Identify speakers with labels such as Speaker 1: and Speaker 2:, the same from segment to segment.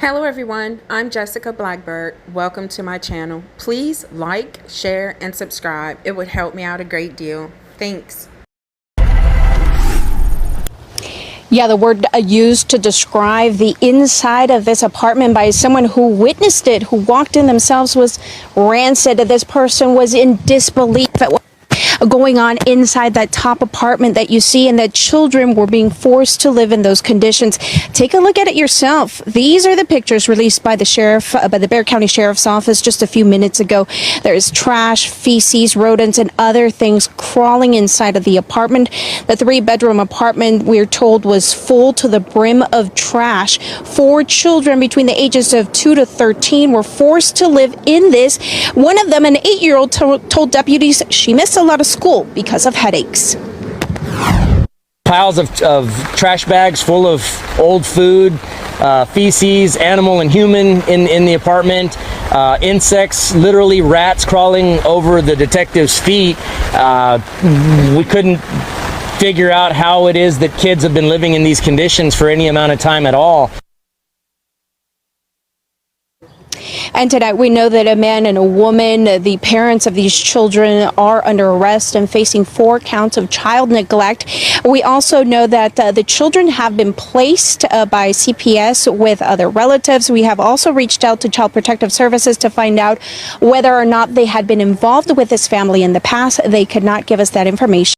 Speaker 1: Hello everyone, I'm Jessica Blackbird. Welcome to my channel. Please like, share, and subscribe. It would help me out a great deal. Thanks.
Speaker 2: Yeah, the word used to describe the inside of this apartment by someone who witnessed it, who walked in themselves, was rancid. This person was in disbelief at what going on inside that top apartment that you see, and that children were being forced to live in those conditions. Take a look at it yourself. These are the pictures released by the sheriff, by the Bexar County Sheriff's Office just a few minutes ago. There is trash, feces, rodents, and other things crawling inside of the apartment. The three-bedroom apartment, we're told, was full to the brim of trash. 4 children between the ages of 2 to 13 were forced to live in this. One of them, an 8-year-old, told deputies she missed a lot of school because of headaches.
Speaker 3: Piles of trash bags full of old food, feces, animal and human in the apartment, insects, literally rats crawling over the detective's feet. We couldn't figure out how it is that kids have been living in these conditions for any amount of time at all.
Speaker 2: And tonight we know that a man and a woman, the parents of these children, are under arrest and facing 4 counts of child neglect. We also know that the children have been placed by CPS with other relatives. We have also reached out to Child Protective Services to find out whether or not they had been involved with this family in the past. They could not give us that information.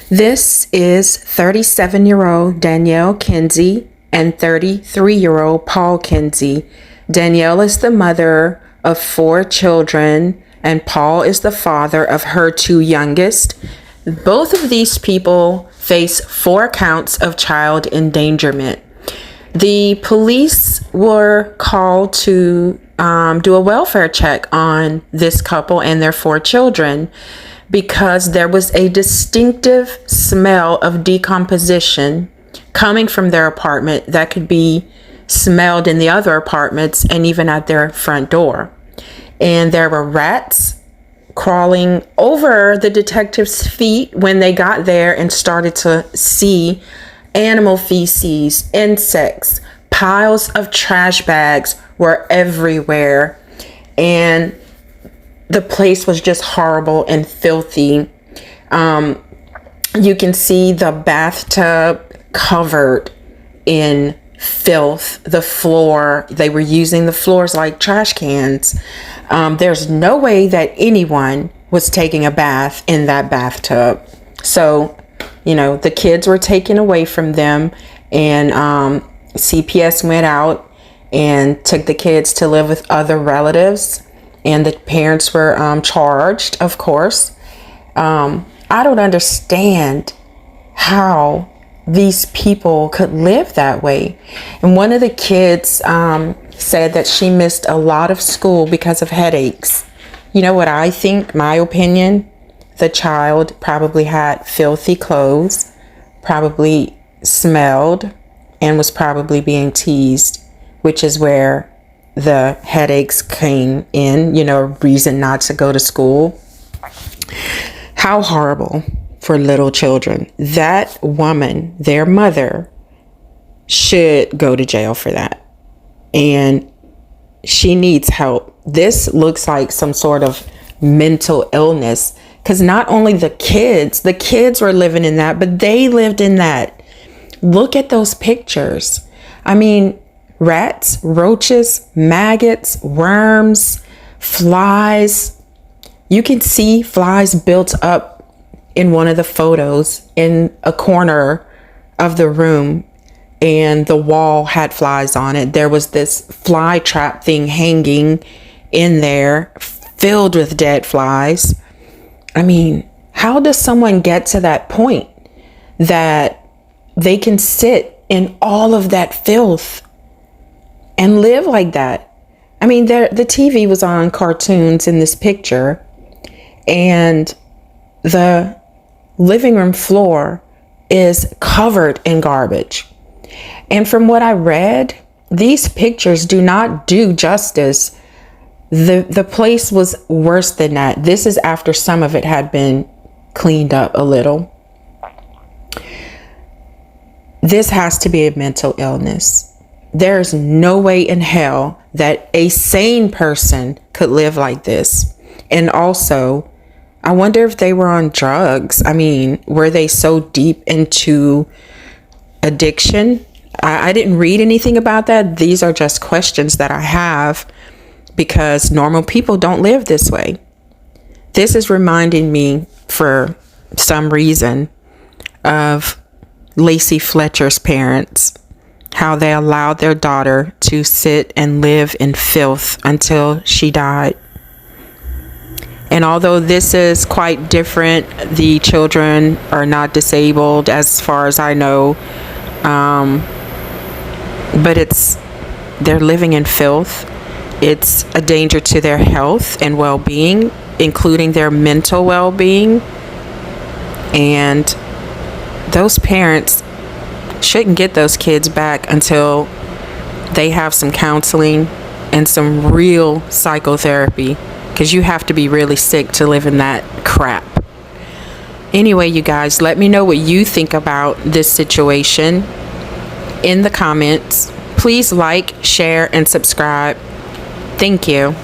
Speaker 1: This is 37-year-old Danielle Kinsey and 33-year-old Paul Kinsey. Danielle is the mother of 4 children, and Paul is the father of her 2 youngest. Both of these people face 4 counts of child endangerment. The police were called to do a welfare check on this couple and their 4 children because there was a distinctive smell of decomposition coming from their apartment that could be smelled in the other apartments and even at their front door. And there were rats crawling over the detective's feet when they got there and started to see animal feces, insects, piles of trash bags were everywhere. And the place was just horrible and filthy. You can see the bathtub covered in filth, the floor. They were using the floors like trash cans. There's no way that anyone was taking a bath in that bathtub. So, the kids were taken away from them, and CPS went out and took the kids to live with other relatives, and the parents were charged, of course. I don't understand how these people could live that way. And one of the kids said that she missed a lot of school because of headaches. You know what I think? My opinion, the child probably had filthy clothes, probably smelled, and was probably being teased, which is where the headaches came in, a reason not to go to school. How horrible for little children. That woman, their mother, should go to jail for that. And she needs help. This looks like some sort of mental illness, because not only the kids were living in that, but they lived in that. Look at those pictures. I mean, rats, roaches, maggots, worms, flies. You can see flies built up in one of the photos in a corner of the room, and the wall had flies on it. There was this fly trap thing hanging in there filled with dead flies. I mean, how does someone get to that point that they can sit in all of that filth and live like that? I mean, the TV was on cartoons in this picture, and the living room floor is covered in garbage. And from what I read, these pictures do not do justice. The place was worse than that. This is after some of it had been cleaned up a little. This has to be a mental illness. There's no way in hell that a sane person could live like this. And also, I wonder if they were on drugs. I mean, were they so deep into addiction? I didn't read anything about that. These are just questions that I have because normal people don't live this way. This is reminding me, for some reason, of Lacey Fletcher's parents, how they allowed their daughter to sit and live in filth until she died. And although this is quite different, the children are not disabled as far as I know, but they're living in filth. It's a danger to their health and well-being, including their mental well-being. And those parents shouldn't get those kids back until they have some counseling and some real psychotherapy, because you have to be really sick to live in that crap. Anyway, you guys, let me know what you think about this situation in the comments. Please like, share, and subscribe. Thank you.